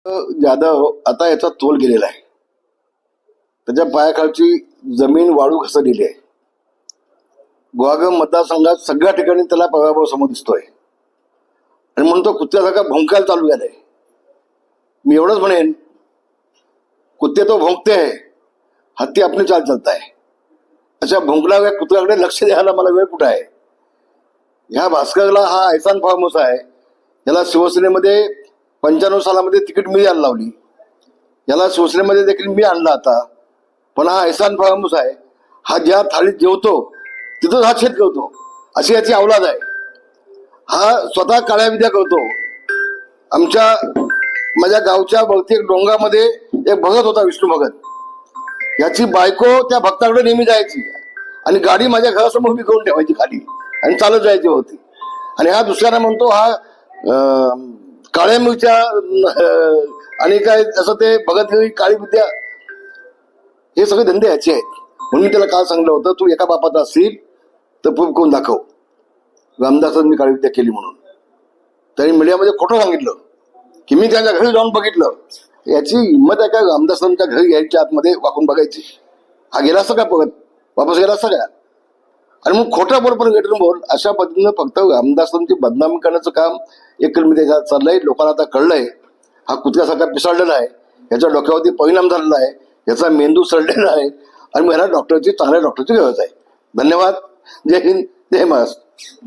जाधव आता याचा तोल गेलेला आहे. त्याच्या पायाखालची जमीन वाळू घसरलेली आहे. गुहागर मतदारसंघात सगळ्या ठिकाणी त्याला पराभव समोर दिसतोय आणि म्हणून तो कुत्र्यासारखा भोंकायला चालू झालाय. मी एवढंच म्हणेन, कुत्ते तो भोंकते आहे, हत्ती आपली चाल चालताय. अशा भोंकणाऱ्या कुत्र्याकडे लक्ष द्यायला मला वेळ कुठं आहे. ह्या भास्करला हा ऐसान फार्म हाऊस आहे, याला शिवसेनेमध्ये 95 सालामध्ये तिकीट मी यायला लावली. याला शिवसेनेमध्ये देखील मी आणला आता. पण हा ऐसान फार्म हाऊस आहे, हा ज्या थाळीत जेवतो तिथंच हा छेद करतो, अशी याची अवलाद आहे. हा स्वतः काळ्या विद्या करतो. माझ्या गावच्या वरती एक डोंगरामध्ये एक भगत होता, विष्णू भगत. याची बायको त्या भक्ताकडे नेहमी जायची आणि गाडी माझ्या घरासमोर मी करून ठेवायची खाली आणि चालत जायची होती. आणि हा दुसऱ्याला म्हणतो हा काळ्या मिरच्या आणि काय असं ते भगतगिरी काळी विद्या, हे सगळे धंदे याचे आहेत. म्हणून मी त्याला काल सांगितलं होतं, तू एका बापाचा असशील तर प्रूफ करून दाखव रामदासांनी काळी विद्या केली म्हणून. त्यांनी मीडियामध्ये खोटं सांगितलं की मी त्यांच्या घरी जाऊन बघितलं. याची हिंमत आहे का रामदासांच्या घरी यायच्या आतमध्ये वाकून बघायची? हा गेला असता का परत, वापस गेला असता का? आणि मग खोटं बोल पण गेटून बोल, अशा पद्धतीनं फक्त रामदासांची बदनामी करण्याचं काम एक त्याच्यात चाललंय. लोकांना आता कळलंय हा कुत्र्यासारखा पिसाळलेला आहे, याच्या डोक्यावरती परिणाम झालेला आहे, याचा मेंदू सडलेला आहे आणि मला चांगल्या डॉक्टरची गरज आहे. धन्यवाद. जय हिंद, जय महाराष्ट्र.